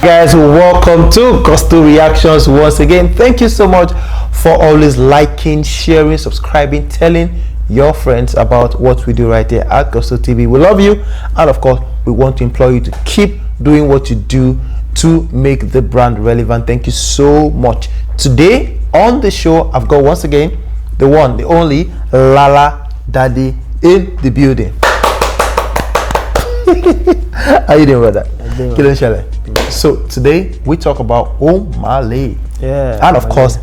Guys, welcome to Gusto Reactions once again. Thank you so much for always liking, sharing, subscribing, telling your friends about what we do right here at Gusto TV. We love you, and of course we want to implore you to keep doing what you do to make the brand relevant. Thank you so much. Today on the show, I've got once again the one, the only Lala Daddy in the building. How you doing, brother? So today we talk about Omah Lay. Yeah. And of course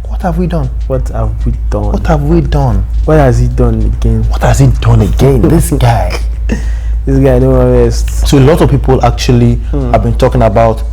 what have we done? What have we done? What have we done? What has he done again? What has he done again? This guy. This guy no rest. So a lot of people actually have been talking about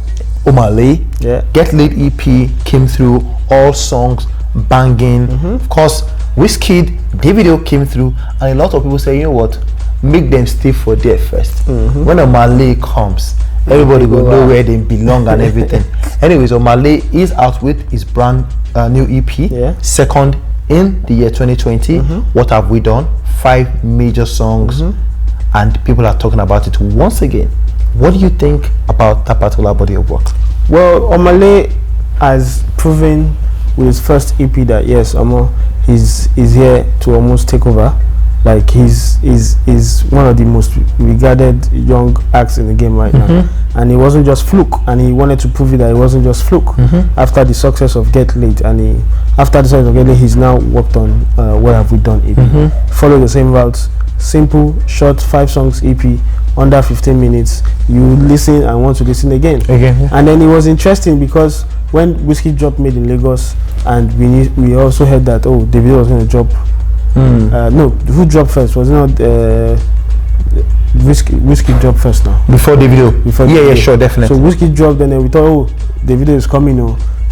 Omah Lay. Yeah. Get Laid EP came through, all songs banging. Of course, WIZKID, the video came through, and a lot of people say, you know what? Make them stay for there first. When Omah Lay comes, everybody will know where they belong and everything. Anyways, Omah Lay is out with his brand new EP, second in the year 2020. What have we done? 5 major songs, and people are talking about it once again. What do you think about that particular body of work? Well, Omah Lay has proven with his first EP that yes, is here to almost take over. Like he's one of the most regarded young acts in the game right now, and it wasn't just fluke. And he wanted to prove it that it wasn't just fluke. After the success of Get Laid, and after the success of Get Laid, he's now worked on What Have We Done EP. Follow the same route, simple, short, 5 songs EP, under 15 minutes. You listen and want to listen again. And then it was interesting because when WIZKID dropped Made in Lagos, and we also heard that Davido was going to drop. No, who dropped first? Was it not WIZKID dropped first now? Before Davido? Yeah, sure, definitely. So WIZKID dropped, and then we thought, Davido is coming,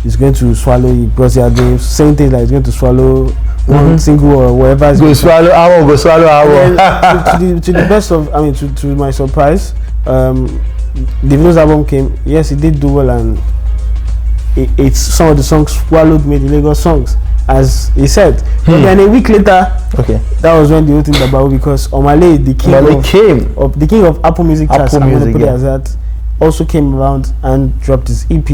he's going to swallow it, because he had been saying things like he's going to swallow one single or whatever. Go swallow hour. To the best of, to my surprise, Davido's album came. Yes, it did do well, and it's some of the songs swallowed Made in Lagos songs, as he said. And then a week later, that was when the whole thing about, because Omah Lay, the king of Apple Music charts, I'm going to put it as that, also came around and dropped his EP.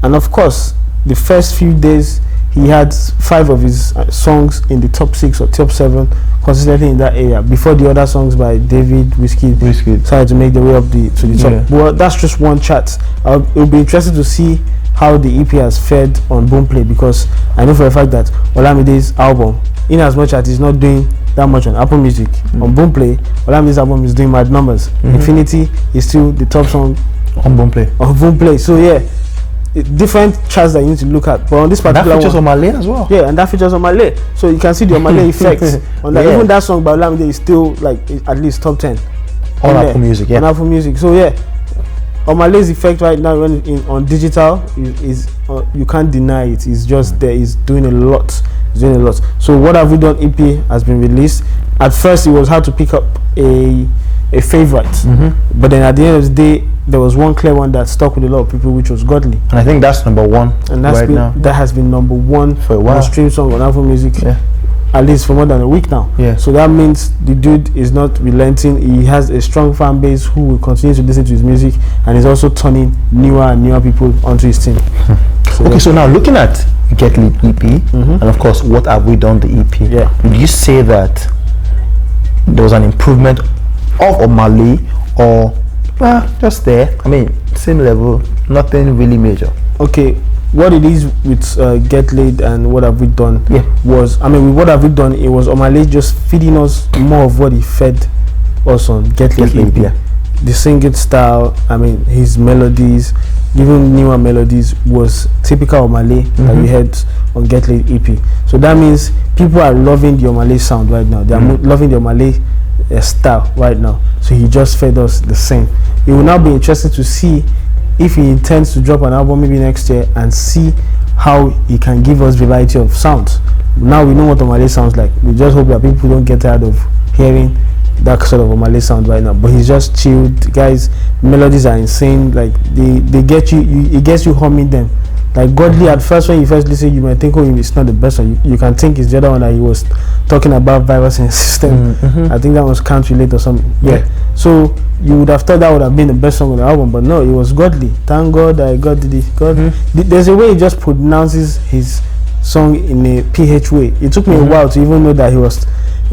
And of course, the first few days he had 5 of his songs in the top 6 or top 7 consistently in that area, before the other songs by David, WIZKID started to make their way up to the top. Well, that's just one chart. It will be interesting to see how the EP has fared on Boomplay, because I know for a fact that Olamide's album, in as much as it's not doing that much on Apple Music, on Boomplay, Olamide's album is doing mad numbers. Infinity is still the top song on Boomplay. So yeah, different charts that you need to look at, but on this particular that features Omah Lay as well. Yeah, and that features Omah Lay, so you can see the Omah Lay effect on that. Even that song by Olamide is still like at least top 10 on Apple Music. On Apple Music. So yeah, Omah Lay's effect right now on digital is you can't deny it. It's just there. It's doing a lot. So What Have We Done EP has been released. At first, it was hard to pick up a favorite, but then at the end of the day, there was one clear one that stuck with a lot of people, which was Godly. And I think that's number 1 and that's now. That has been number 1 for a while. Most streamed song on Apple Music. At least for more than a week now. So that means the dude is not relenting. He has a strong fan base who will continue to listen to his music, and is also turning newer and newer people onto his team. So now looking at Get Laid EP, and of course What Have We Done the EP, would you say that there was an improvement of Omah Lay, or just there? Same level, nothing really major. What it is with Get Laid and What Have We Done was, with What Have We Done, it was Omah Lay just feeding us more of what he fed us on Get Laid EP. The singing style, his melodies, even newer melodies, was typical Omah Lay that we heard on Get Laid EP. So that means people are loving the Omah Lay sound right now. They are loving the Omah Lay style right now. So he just fed us the same. It will now be interesting to see if he intends to drop an album maybe next year, and see how he can give us variety of sounds. Now we know what Omah Lay sounds like. We just hope that people don't get tired of hearing that sort of Omah Lay sound right now. But he's just chilled, guys. Melodies are insane. Like they get you. It gets you humming them Like Godly, at first when you first listen, you might think, oh, it's not the best one. You can think it's the other one that he was talking about, Virus in System. I think that was Can't Relate or something. Yeah. So you would have thought that would have been the best song on the album, but no, it was Godly. Thank God I got this. God. There's a way he just pronounces his song in a PH way. It took me a while to even know that he was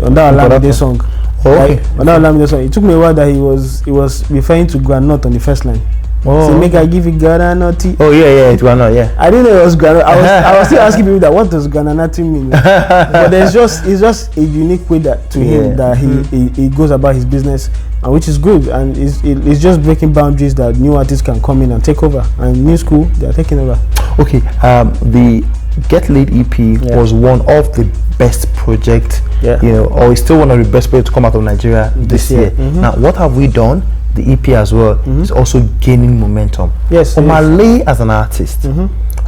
on that Olamide song. Okay. Like, on that Olamide song, it took me a while that he was referring to Granot on the first line. So make I give you Granati. Oh yeah, it's Granot, yeah. I didn't know it was Granot. I was still asking people that what does Granati mean? But it's just a unique way that to him that he goes about his business, and which is good, and it's just breaking boundaries that new artists can come in and take over, and new school they are taking over. Okay, the Get Laid EP was one of the best projects, or it's still one of the best projects to come out of Nigeria this year. Now, what have we done? The EP as well is also gaining momentum. Yes. Omah Lay as an artist,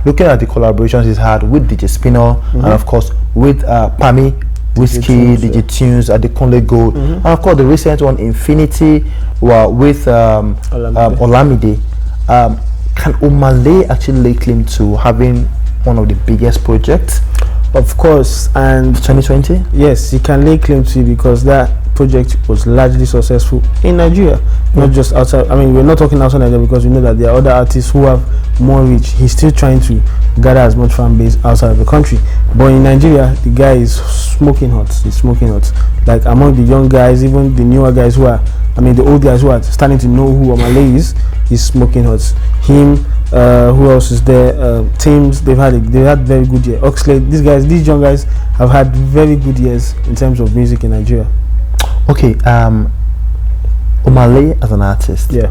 looking at the collaborations he's had with DJ Spinner and of course with Pami, WIZKID, DJ Tunes, Adekunle Gold, and of course the recent one Infinity with Olamide. Can Omah Lay actually lay claim to having one of the biggest projects? Of course, and 2020? Yes, he can lay claim to it because that project was largely successful in Nigeria, not just outside. I mean, we're not talking outside Nigeria because we know that there are other artists who have more reach. He's still trying to gather as much fan base outside of the country, but in Nigeria, the guy is smoking hot. He's smoking hot. Like among the young guys, even the newer guys the old guys who are starting to know who Omah Lay is, he's smoking hot. Him, who else is there? Teams, they've had very good year. Oxlade, these young guys have had very good years in terms of music in Nigeria. Okay, Omah Lay as an artist. Yeah.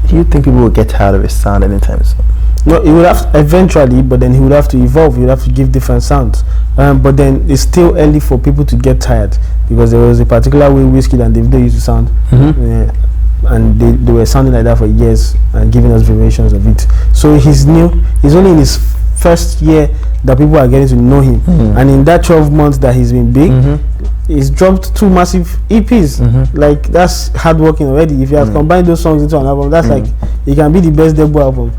Do you think people will get tired of his sound anytime soon? No, he would have to eventually, but then he would have to evolve. He would have to give different sounds. But then it's still early for people to get tired because there was a particular way WIZKID and Davido used to sound, and they were sounding like that for years and giving us variations of it. So he's new. He's only in his first year that people are getting to know him, and in that 12 months that he's been big, he's dropped 2 massive EPs. Like that's hard working already. If you have combined those songs into an album, that's like it can be the best debut album.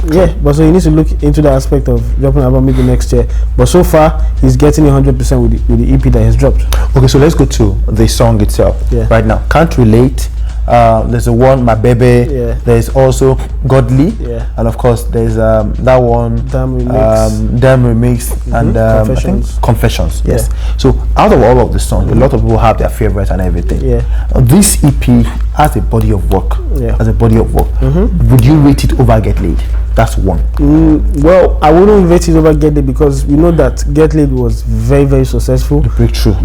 Yeah, but so he needs to look into the aspect of dropping an album maybe next year. But so far, he's getting 100% with the EP that he's dropped. Okay, so let's go to the song itself. Right now, Can't Relate. There's the one My Baby. There's also Godly. And of course, there's that one Damn Remix, and Confessions. I think Confessions. Yes. So out of all of the songs, a lot of people have their favorites and everything. This EP has a body of work. Would you rate it over Get Laid? That's one. Well, I wouldn't rate it over Get Laid because we know that Get Laid was very, very successful. The breakthrough.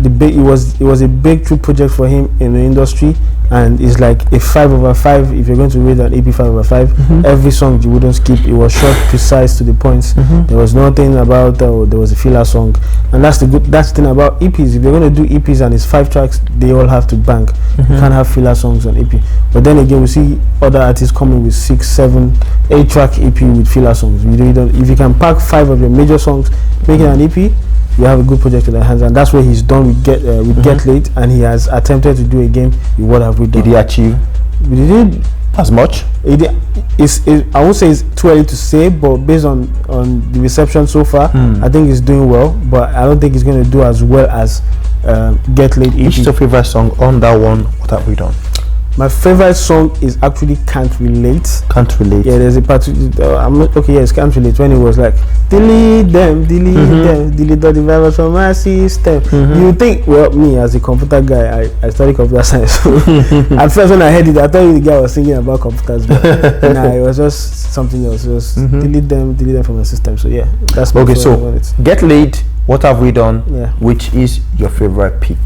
It was a breakthrough project for him in the industry, and it's like a 5/5. If you're going to rate an EP 5/5, every song you wouldn't skip. It was short, precise, to the points. There was nothing about there was a filler song, and that's the thing about EPs. If you're going to do EPs and it's 5 tracks, they all have to bang. You can't have filler songs on EP. But then again, we see other artists coming with 6, 7, 8 track EP with filler songs. If you can pack 5 of your major songs, making an EP, you have a good project in their hands, and that's what he's done with Get Laid, and he has attempted to do again with What Have We Done. Did he achieve? We did as much? I won't say it's too early to say, but based on the reception so far, I think he's doing well, but I don't think he's going to do as well as Get Laid EP. Which is your favorite song on that one? What Have We Done? My favorite song is actually Can't Relate. Can't Relate. Yeah, there's a particular. Yes, Can't Relate. When it was like delete them, delete all the virus from my system. You think, well, me as a computer guy, I studied computer science. At first, when I heard it, I thought the guy was singing about computers, but nah, it was just something else. It was delete them from my system. So yeah, that's okay. So Get Laid. What Have We Done? Yeah. Which is your favorite pick?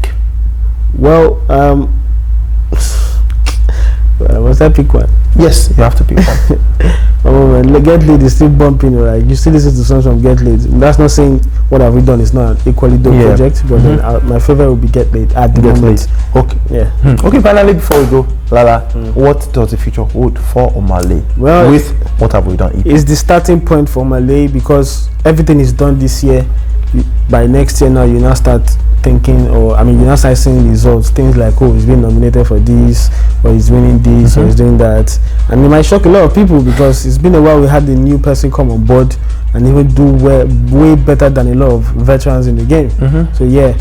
Well, must I pick one? Yes, you have to pick one. Oh man, Get Laid is still bumping, right? You still listen to songs from Get Laid. That's not saying What Have We Done is not an equally dope project, but then my favorite would be Get Laid at the moment. Okay. Yeah. Okay, finally, before we go, Lala, what does the future hold for Omah Lay? Well, with What Have We Done? It's the starting point for Omah Lay because everything is done this year. By next year now, you now start thinking, or I mean, you now start seeing results, things like, oh, he's been nominated for this, or he's winning this, or he's doing that, and it might shock a lot of people because it's been a while we had the new person come on board and even do way better than a lot of veterans in the game. So yeah,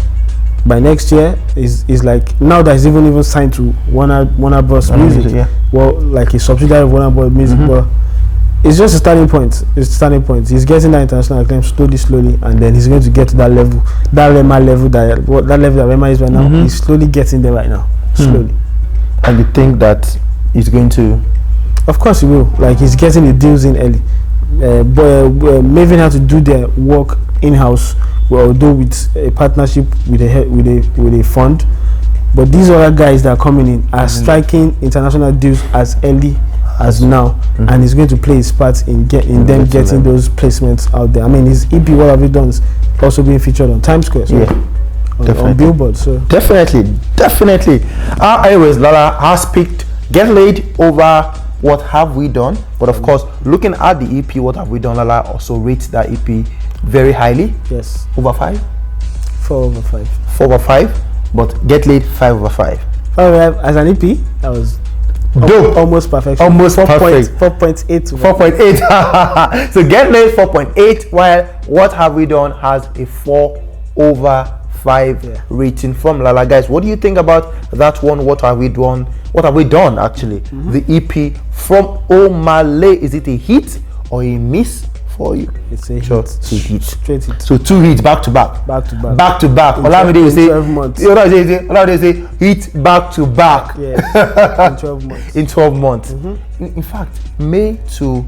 by next year is like, now that he's even signed to Warner Bros. Music, well, like a subsidiary of Warner Bros. Music, but it's just a starting point. It's a starting point. He's getting that international acclaim slowly, and then he's going to get to that level, that Rema level, that level that Rema is right now. He's slowly getting there right now, slowly. And you think that he's going to? Of course he will. Like, he's getting the deals in early. Maven had to do their work in-house, although with a partnership with a fund. But these other guys that are coming in are striking international deals as early as now, and he's going to play his part in them getting those placements out there. I mean, his EP What Have You Done is also being featured on Times Square, so on Billboard. So definitely. Anyways, Lala has picked Get Laid over What Have We Done, but of course, looking at the EP What Have We Done, Lala also rates that EP very highly. Yes, over 5. 4/5. 4/5, but Get Laid 5/5. 5/5 as an EP, that was dope. Almost perfect. Almost 4.8. 4.8. So Get Laid 4.8, while What Have We Done has a 4/5 rating from Lala. Guys, what do you think about that one? What Have We Done? What Have We Done, actually? The EP from Omah Lay. Is it a hit or a miss for you? It's a sure. hit. Straight hit. So 2 hits back to back. Olamide will say, 12 months. Olamide say hit back to back. Yes. In 12 months. In 12 months. In fact, May to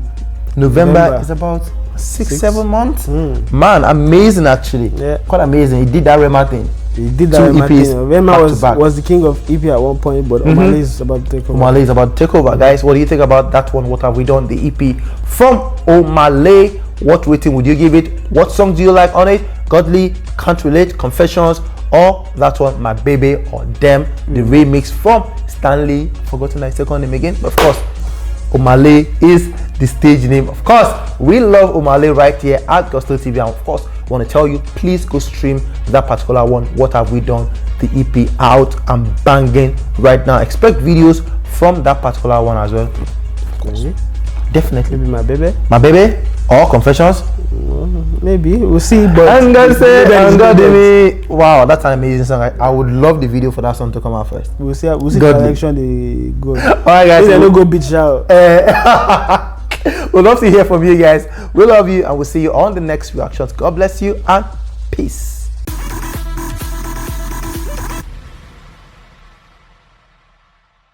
November is about 6-7 months. Man, amazing actually. Yeah. Quite amazing. He did that Rema thing. He did that Rema thing. Rema was the king of EP at one point, but Omah Lay is about to take over. Omah Lay is about to take over. Guys, what do you think about that one? What Have We Done? The EP from Omah Lay. What rating would you give it? What song do you like on it? Godly, Can't Relate, Confessions, or that one, My Baby, or Them, the remix from Stanley. Forgotten my second name again, but of course, Omah Lay is the stage name. Of course, we love Omah Lay right here at Gospel TV, and of course, want to tell you, please go stream that particular one. What Have We Done? The EP out and banging right now. Expect videos from that particular one as well. Of course, definitely. Maybe My Baby, or Confessions. Maybe we'll see. But wow, that's an amazing song. I would love the video for that song to come out first. We'll see the direction they go. Alright, guys, they don't go beach out. We'd love to hear from you guys. We love you, and we'll see you on the next reactions. God bless you and peace.